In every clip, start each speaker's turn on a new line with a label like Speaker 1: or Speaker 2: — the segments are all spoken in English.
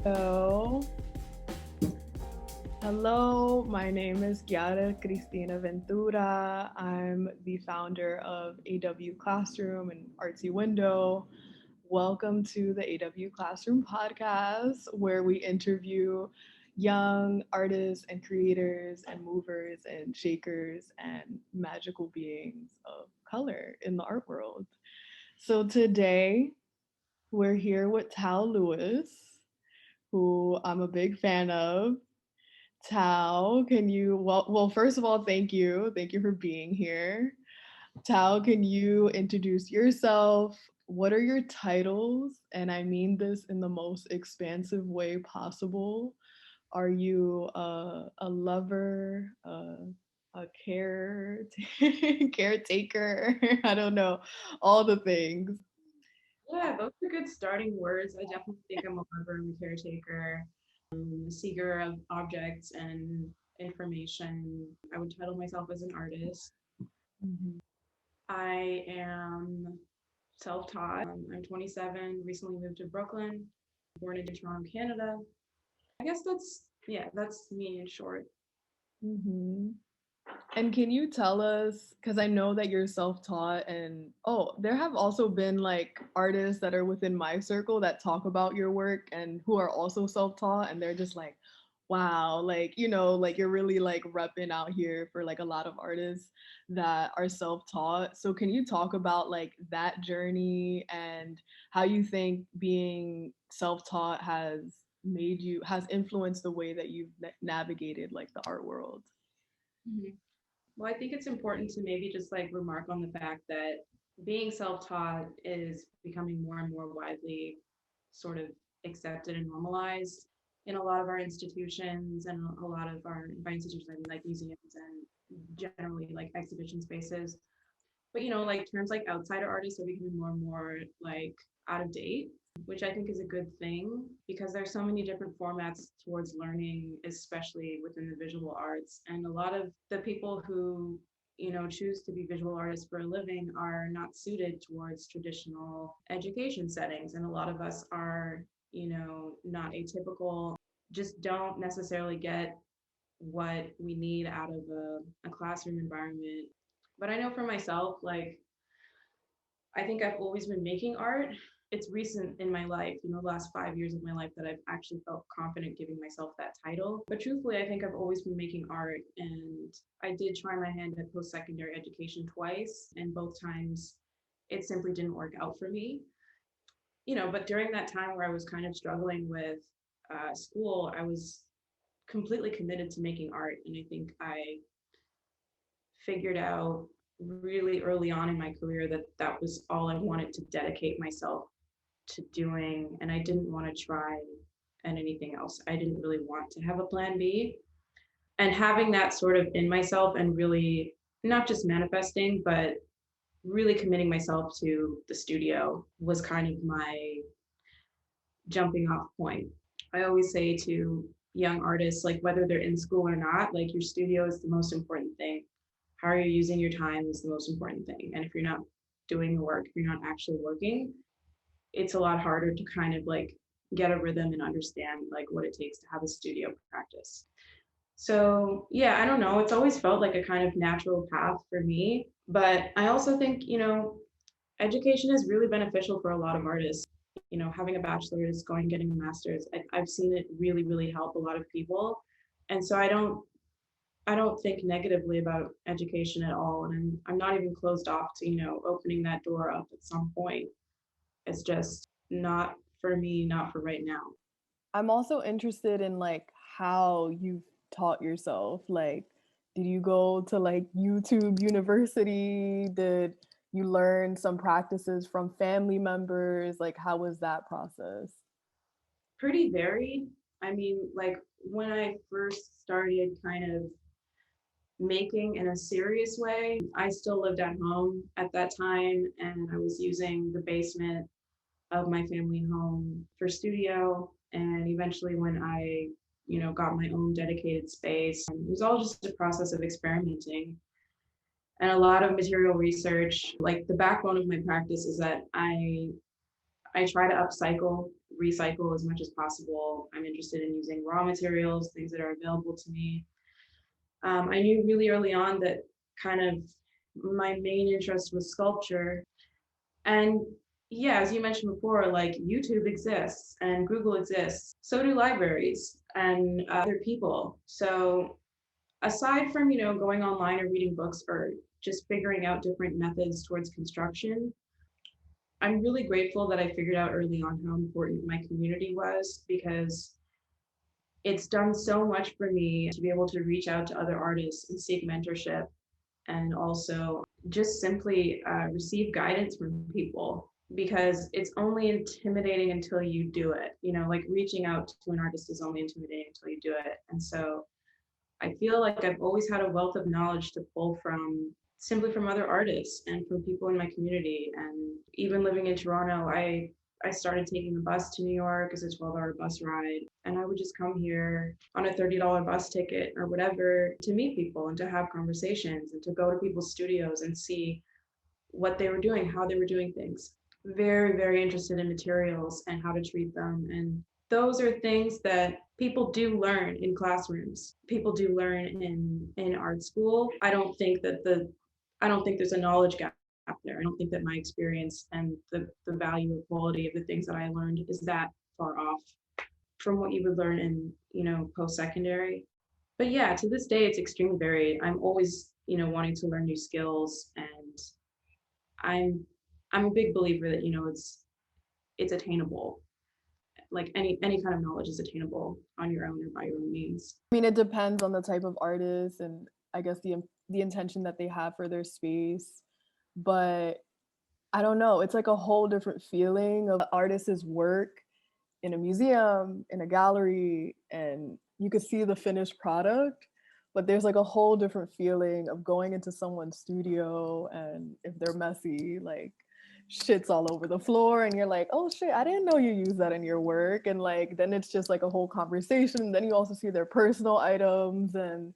Speaker 1: Hello. Hello, my name is Chiara Cristina Ventura. I'm the founder of AW Classroom and Artsy Window. Welcome to the AW Classroom podcast, where we interview young artists and creators and movers and shakers and magical beings of color in the art world. So today we're here with Tal Lewis, who I'm a big fan of. Tao, can you, first of all, thank you. Thank you for being here. Tao, can you introduce yourself? What are your titles? And I mean this in the most expansive way possible. Are you a lover, a caretaker? I don't know, all the things.
Speaker 2: Yeah, those are good starting words. I definitely think I'm a lover and a caretaker, a seeker of objects and information. I would title myself as an artist.
Speaker 1: Mhm.
Speaker 2: I am self-taught. I'm 27, recently moved to Brooklyn, born in Toronto, Canada. I guess that's me in short.
Speaker 1: Mhm. And can you tell us, because I know that you're self-taught, and there have also been like artists that are within my circle that talk about your work and who are also self-taught, and they're just like, wow, like, like you're really like repping out here for like a lot of artists that are self-taught. So can you talk about like that journey and how you think being self-taught has influenced the way that you've navigated like the art world?
Speaker 2: Mhm. Well, I think it's important to maybe just like remark on the fact that being self-taught is becoming more and more widely sort of accepted and normalized in a lot of our institutions and a lot of our by institutions I mean like museums and generally like exhibition spaces. But like terms like outsider artists are becoming more and more like out of date, which I think is a good thing because there's so many different formats towards learning, especially within the visual arts. And a lot of the people who, choose to be visual artists for a living are not suited towards traditional education settings. And a lot of us are, not atypical, just don't necessarily get what we need out of a classroom environment. But I know for myself, like I think I've always been making art. It's recent in my life, the last 5 years of my life that I've actually felt confident giving myself that title. But truthfully, I think I've always been making art. And I did try my hand at post secondary education twice, and both times it simply didn't work out for me. But during that time where I was kind of struggling with school, I was completely committed to making art. And I think I figured out really early on in my career that that was all I wanted to dedicate myself to doing. And I didn't want to try and anything else. I didn't really want to have a plan B. And having that sort of in myself and really not just manifesting, but really committing myself to the studio was kind of my jumping off point. I always say to young artists, like whether they're in school or not, like your studio is the most important thing. How are you using your time is the most important thing. And if you're not doing the work, if you're not actually working, it's a lot harder to kind of like get a rhythm and understand like what it takes to have a studio practice. So yeah, I don't know. It's always felt like a kind of natural path for me. But I also think, education is really beneficial for a lot of artists. Having a bachelor's, going getting a master's, I've seen it really, really help a lot of people. And so I don't think negatively about education at all. And I'm not even closed off to, opening that door up at some point. It's just not for me, not for right now.
Speaker 1: I'm also interested in like how you've taught yourself. Like, did you go to like YouTube University? Did you learn some practices from family members? Like, how was that process?
Speaker 2: Pretty varied. I mean, like when I first started kind of making in a serious way, I still lived at home at that time and I was using the basement of my family home for studio. And eventually, when I, got my own dedicated space, it was all just a process of experimenting and a lot of material research. Like the backbone of my practice is that I I try to upcycle, recycle as much as possible. I'm interested in using raw materials, things that are available to me. I knew really early on that kind of my main interest was sculpture. And yeah, as you mentioned before, like YouTube exists and Google exists. So do libraries and other people. So aside from, going online or reading books or just figuring out different methods towards construction, I'm really grateful that I figured out early on how important my community was, because it's done so much for me to be able to reach out to other artists and seek mentorship, and also just simply receive guidance from people, because it's only intimidating until you do it. Like reaching out to an artist is only intimidating until you do it. And so I feel like I've always had a wealth of knowledge to pull from, simply from other artists and from people in my community. And even living in Toronto, I started taking the bus to New York as a 12-hour bus ride. And I would just come here on a $30 bus ticket or whatever to meet people and to have conversations and to go to people's studios and see what they were doing, how they were doing things. Very, very interested in materials and how to treat them. And those are things that people do learn in classrooms. People do learn in art school. I don't think there's a knowledge gap there. I don't think that my experience and the value or quality of the things that I learned is that far off from what you would learn in, post-secondary. But yeah, to this day, it's extremely varied. I'm always, wanting to learn new skills, and I'm I'm a big believer that, it's attainable. Like any kind of knowledge is attainable on your own or by your own means.
Speaker 1: I mean, it depends on the type of artist and I guess the intention that they have for their space. But I don't know, it's like a whole different feeling of the artist's work in a museum, in a gallery, and you could see the finished product. But there's like a whole different feeling of going into someone's studio, and if they're messy, like shit's all over the floor, and you're like, oh shit, I didn't know you use that in your work. And like, then it's just like a whole conversation. Then you also see their personal items, and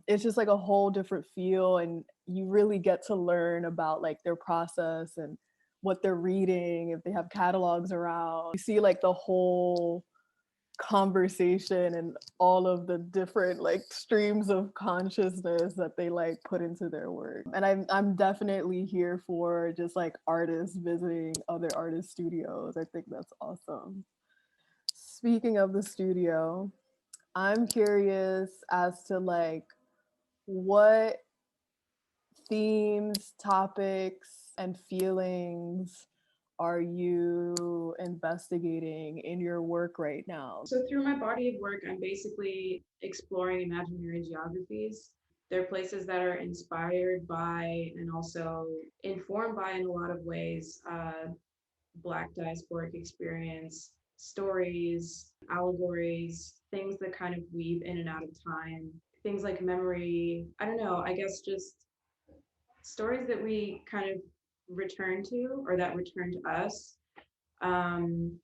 Speaker 1: it's just like a whole different feel. And you really get to learn about like their process and what they're reading, if they have catalogs around. You see like the whole conversation and all of the different like streams of consciousness that they like put into their work. And I'm definitely here for just like artists visiting other artist studios. I think that's awesome. Speaking of the studio, I'm curious as to like what themes, topics, and feelings are you investigating in your work right now?
Speaker 2: So through my body of work, I'm basically exploring imaginary geographies. They're places that are inspired by and also informed by, in a lot of ways, Black diasporic experience, stories, allegories, things that kind of weave in and out of time, things like memory. I don't know, I guess just stories that we kind of return to or that return to us. Um,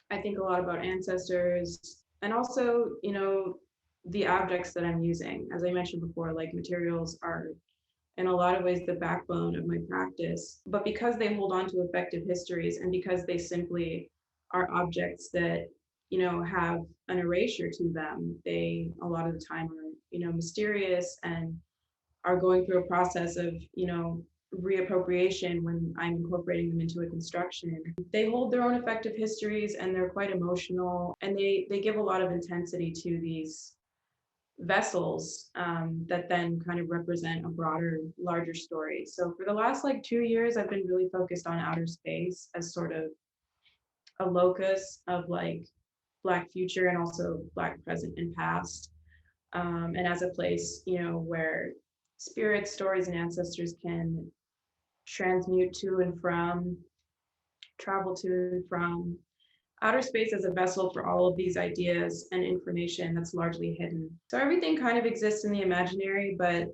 Speaker 2: I think a lot about ancestors and also, the objects that I'm using. As I mentioned before, like materials are in a lot of ways the backbone of my practice. But because they hold on to effective histories and because they simply are objects that, have an erasure to them, they a lot of the time are, mysterious and are going through a process of, reappropriation when I'm incorporating them into a construction. They hold their own effective histories and they're quite emotional, and they give a lot of intensity to these vessels that then kind of represent a broader, larger story. So for the last like 2 years, I've been really focused on outer space as sort of a locus of like Black future and also Black present and past, and as a place, where spirits, stories, and ancestors can transmute to and from, travel to and from. Outer space as a vessel for all of these ideas and information that's largely hidden. So everything kind of exists in the imaginary, but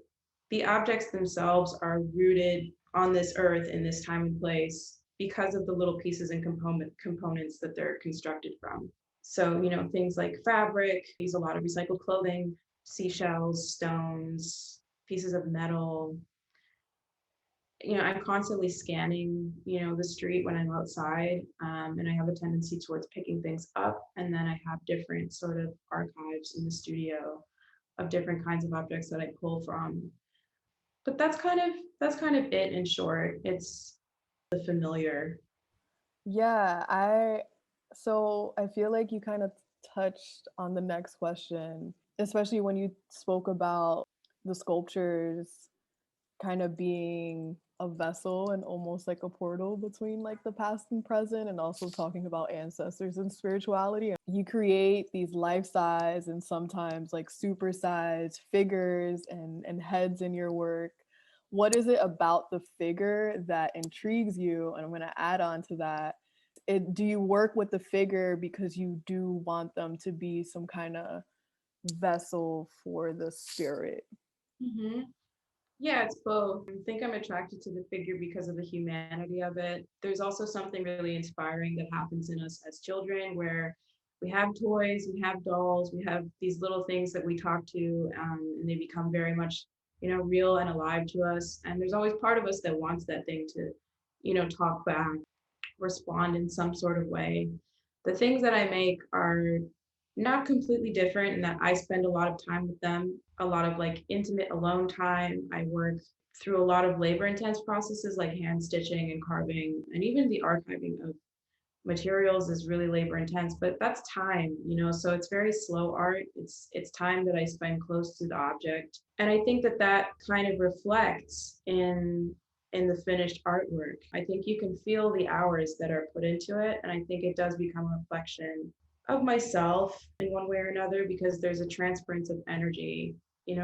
Speaker 2: the objects themselves are rooted on this earth in this time and place because of the little pieces and components that they're constructed from. So, things like fabric, use a lot of recycled clothing, seashells, stones, pieces of metal. I'm constantly scanning, the street when I'm outside, and I have a tendency towards picking things up. And then I have different sort of archives in the studio of different kinds of objects that I pull from. But that's kind of it in short. It's the familiar.
Speaker 1: Yeah, I feel like you kind of touched on the next question, especially when you spoke about the sculptures kind of being a vessel and almost like a portal between like the past and present, and also talking about ancestors and spirituality. You create these life-size and sometimes like super-sized figures and heads in your work. What is it about the figure that intrigues you? And I'm going to add on to that. Do you work with the figure because you do want them to be some kind of vessel for the spirit?
Speaker 2: hmm Yeah, it's both. I think I'm attracted to the figure because of the humanity of it. There's also something really inspiring that happens in us as children where we have toys, we have dolls, we have these little things that we talk to, and they become very much, real and alive to us. And there's always part of us that wants that thing to, talk back, respond in some sort of way. The things that I make are not completely different in that I spend a lot of time with them, a lot of like intimate alone time. I work through a lot of labor intense processes like hand stitching and carving, and even the archiving of materials is really labor intense, but that's time, so it's very slow art. It's time that I spend close to the object. And I think that that kind of reflects in the finished artwork. I think you can feel the hours that are put into it, and I think it does become a reflection of myself in one way or another because there's a transference of energy,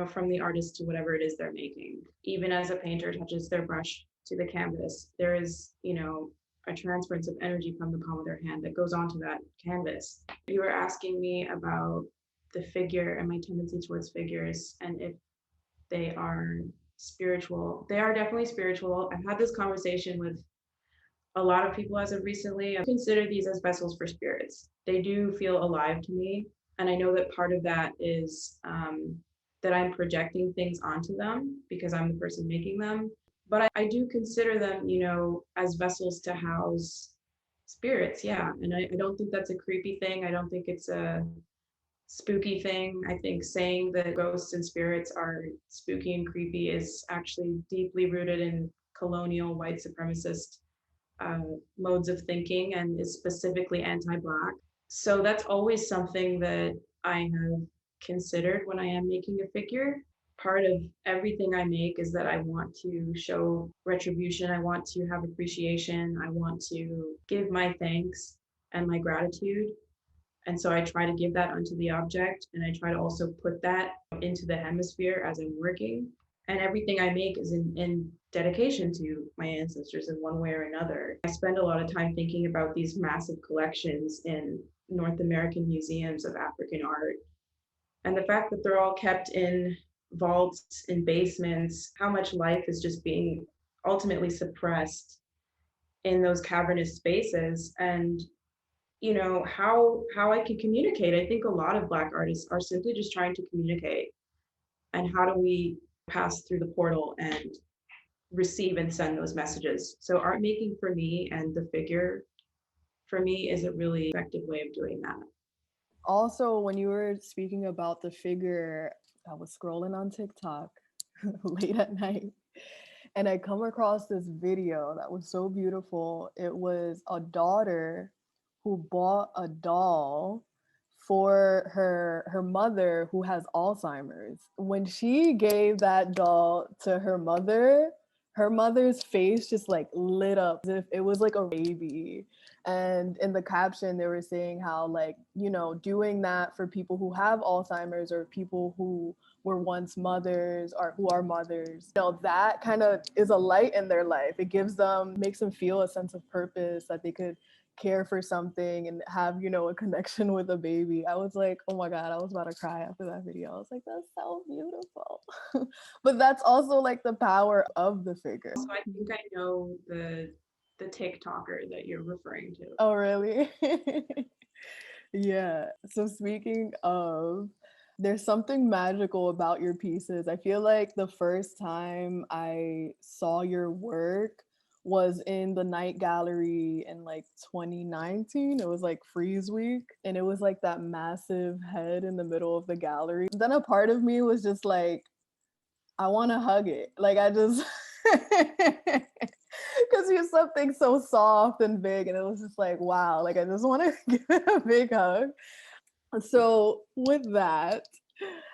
Speaker 2: from the artist to whatever it is they're making. Even as a painter touches their brush to the canvas, there is, a transference of energy from the palm of their hand that goes onto that canvas. You were asking me about the figure and my tendency towards figures and if they are spiritual. They are definitely spiritual. I've had this conversation with a lot of people as of recently. I consider these as vessels for spirits. They do feel alive to me. And I know that part of that is that I'm projecting things onto them because I'm the person making them. But I do consider them, as vessels to house spirits. Yeah. And I don't think that's a creepy thing. I don't think it's a spooky thing. I think saying that ghosts and spirits are spooky and creepy is actually deeply rooted in colonial white supremacist uh, modes of thinking and is specifically anti-Black. So that's always something that I have considered when I am making a figure. Part of everything I make is that I want to show retribution. I want to have appreciation. I want to give my thanks and my gratitude. And so I try to give that unto the object, and I try to also put that into the hemisphere as I'm working. And everything I make is in dedication to my ancestors in one way or another. I spend a lot of time thinking about these massive collections in North American museums of African art. And the fact that they're all kept in vaults, in basements, how much life is just being ultimately suppressed in those cavernous spaces. And how I can communicate. I think a lot of Black artists are simply just trying to communicate. And how do we pass through the portal and receive and send those messages? So art making for me and the figure for me is a really effective way of doing that.
Speaker 1: Also, when you were speaking about the figure, I was scrolling on TikTok late at night and I come across this video that was so beautiful. It was a daughter who bought a doll for her mother who has Alzheimer's. When she gave that doll to her mother's face just like lit up as if it was like a baby. And in the caption they were saying how, like, doing that for people who have Alzheimer's or people who were once mothers or who are mothers, that kind of is a light in their life. It makes them feel a sense of purpose, that they could care for something and have, a connection with a baby. I was like, oh my God, I was about to cry after that video. I was like, that's so beautiful. But that's also like the power of the figure.
Speaker 2: So I think I know the TikToker that you're referring to.
Speaker 1: Oh, really? Yeah. So speaking of There's something magical about your pieces. I feel like the first time I saw your work was in the night gallery in like 2019. It was like Freeze Week, and it was like that massive head in the middle of the gallery. Then a part of me was just like, I want to hug it. Like, I just, because you're something so soft and big, and it was just like, wow, like, I just want to give it a big hug. So, with that,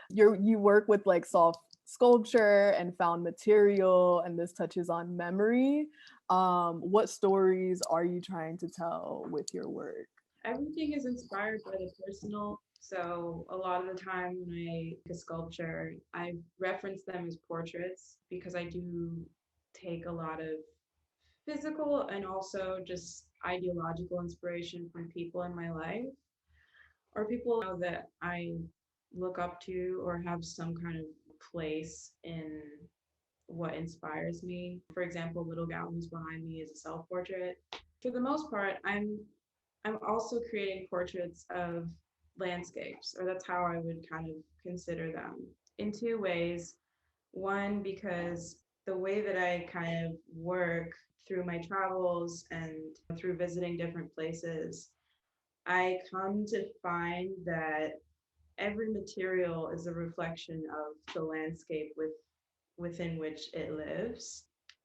Speaker 1: you work with like soft sculpture and found material, and this touches on memory. What stories are you trying to tell with your work?
Speaker 2: Everything is inspired by the personal. So a lot of the time when I make a sculpture, I reference them as portraits because I do take a lot of physical and also just ideological inspiration from people in my life or people that I look up to or have some kind of place in what inspires me. For example, Little Gallons behind me is a self-portrait. For the most part, I'm also creating portraits of landscapes, or that's how I would kind of consider them in two ways. One, because the way that I kind of work through my travels and through visiting different places, I come to find that every material is a reflection of the landscape within which it lives.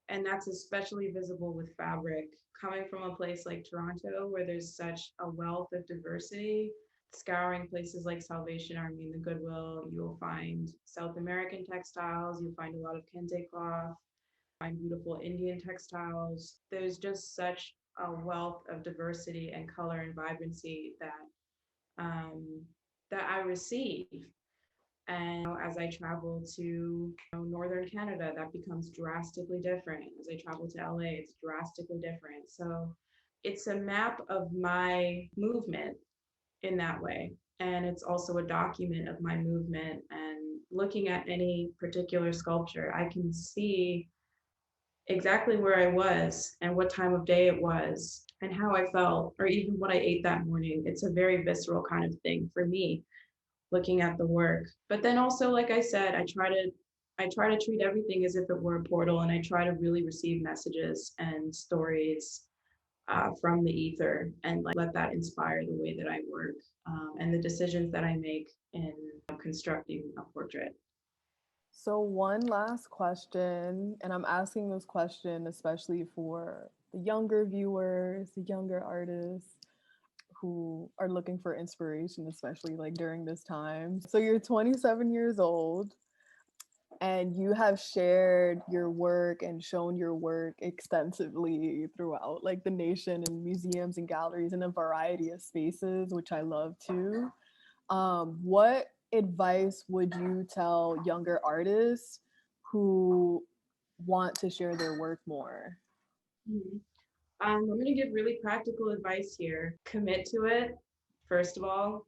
Speaker 2: And that's especially visible with fabric. Coming from a place like Toronto, where there's such a wealth of diversity, scouring places like Salvation Army and the Goodwill, you'll find South American textiles, you'll find a lot of kente cloth, find beautiful Indian textiles. There's just such a wealth of diversity and color and vibrancy um, that I receive. And as I travel to northern Canada, that becomes drastically different. As I travel to LA, it's drastically different. So it's a map of my movement in that way. And it's also a document of my movement. And looking at any particular sculpture, I can see exactly where I was and what time of day it was and how I felt, or even what I ate that morning. It's a very visceral kind of thing for me looking at the work. But then also, like I said, I try to treat everything as if it were a portal, and I try to really receive messages and stories from the ether, and like let that inspire the way that I work and the decisions that I make in constructing a portrait.
Speaker 1: So, one last question, and I'm asking this question especially for the younger viewers, the younger artists who are looking for inspiration, especially like during this time. So, you're 27 years old and you have shared your work and shown your work extensively throughout like the nation and museums and galleries in a variety of spaces, which I love too. What advice would you tell younger artists who want to share their work more?
Speaker 2: Mhm. I'm going to give really practical advice here. Commit to it, first of all.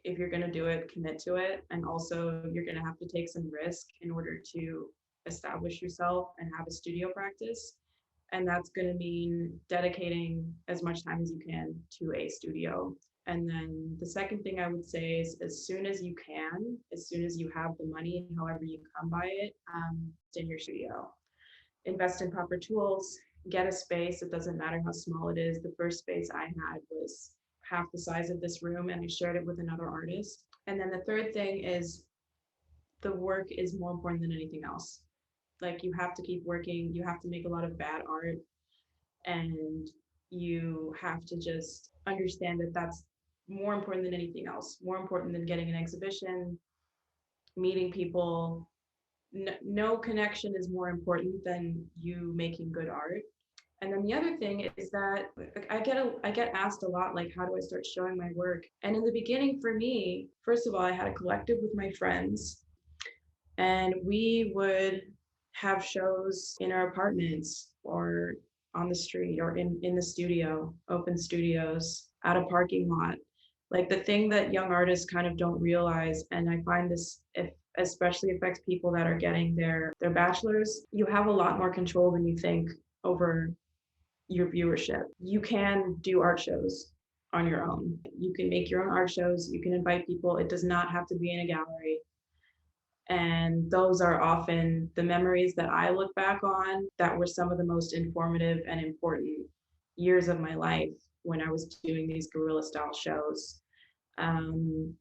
Speaker 2: If you're going to do it, commit to it. And also, you're going to have to take some risk in order to establish yourself and have a studio practice. And that's going to mean dedicating as much time as you can to a studio. And then the second thing I would say is as soon as you can, as soon as you have the money, however you come by it, in your studio. Invest in proper tools, get a space. It doesn't matter how small it is. The first space I had was half the size of this room, and I shared it with another artist. And then the third thing is the work is more important than anything else. Like you have to keep working, you have to make a lot of bad art, and you have to just understand that that's more important than anything else, more important than getting an exhibition, meeting people. No connection is more important than you making good art. And then the other thing is that I get asked a lot, like, how do I start showing my work? And in the beginning, for me, first of all, I had a collective with my friends, and we would have shows in our apartments or on the street or in the studio, open studios, at a parking lot. Like the thing that young artists kind of don't realize, and I find this if especially affects people that are getting their bachelor's, you have a lot more control than you think over your viewership. You can do art shows on your own. You can make your own art shows, you can invite people. It does not have to be in a gallery. And those are often the memories that I look back on that were some of the most informative and important years of my life when I was doing these guerrilla style shows. And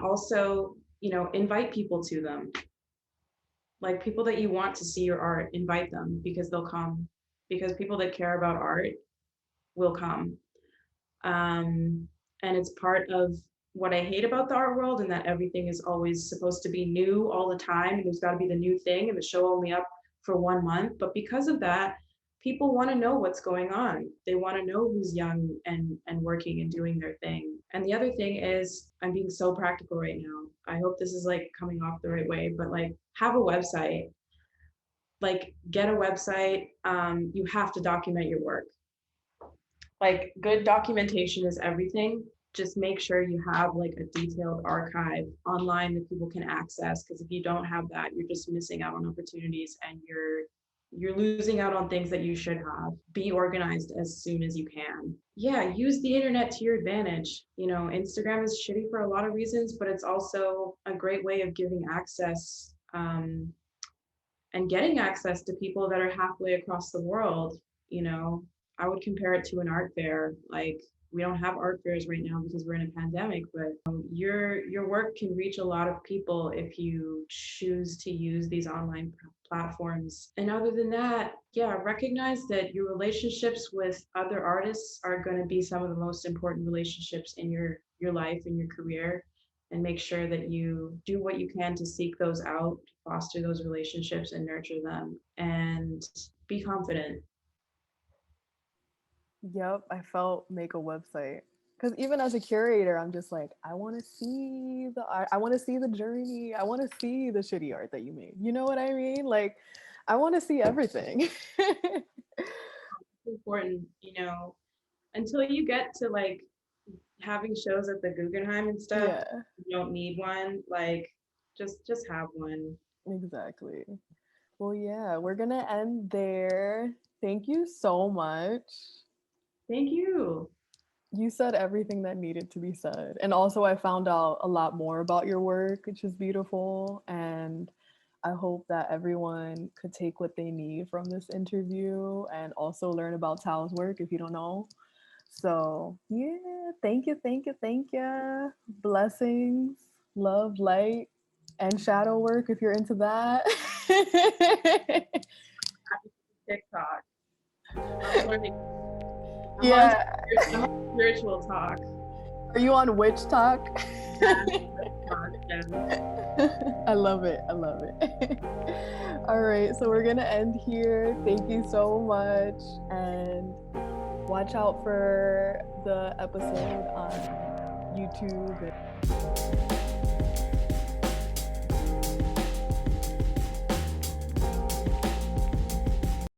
Speaker 2: also, invite people to them. Like people that you want to see your art, invite them because they'll come. Because people that care about art will come. And it's part of what I hate about the art world, and that everything is always supposed to be new all the time, and there's got to be the new thing, and the show only up for 1 month. But because of that, people want to know what's going on. They want to know who's young and working and doing their thing. And the other thing is, I'm being so practical right now. I hope this is like coming off the right way, but like have a website. Like get a website. You have to document your work. Like good documentation is everything. Just make sure you have like a detailed archive online that people can access, because if you don't have that, you're just missing out on opportunities, and you're losing out on things that you should have. Be organized as soon as you can. Yeah, use the internet to your advantage. Instagram is shitty for a lot of reasons, but it's also a great way of giving access and getting access to people that are halfway across the world. I would compare it to an art fair. Like, we don't have art fairs right now because we're in a pandemic, but your work can reach a lot of people if you choose to use these online platforms. And other than that, yeah, recognize that your relationships with other artists are going to be some of the most important relationships in your life and your career, and make sure that you do what you can to seek those out, foster those relationships and nurture them, and be confident.
Speaker 1: Yep, I felt make a website. Because even as a curator, I'm just like, I want to see the art. I want to see the journey. I want to see the shitty art that you made. You know what I mean? Like, I want to see everything.
Speaker 2: It's important, until you get to like having shows at the Guggenheim and stuff,
Speaker 1: Yeah,
Speaker 2: you don't need one. Like, just have one.
Speaker 1: exactly. Well, yeah, we're going to end there. Thank you so much.
Speaker 2: Thank you.
Speaker 1: You said everything that needed to be said. And also, I found out a lot more about your work, which is beautiful. And I hope that everyone could take what they need from this interview and also learn about Tao's work if you don't know. So, yeah, thank you, thank you, thank you. Blessings, love, light, and shadow work if you're into that.
Speaker 2: TikTok. I'm learning. I'm on,
Speaker 1: Yeah.
Speaker 2: I'm on spiritual talk.
Speaker 1: Are you on Witch Talk?
Speaker 2: Yeah.
Speaker 1: I love it. I love it. All right. So we're going to end here. Thank you so much. And watch out for the episode on YouTube.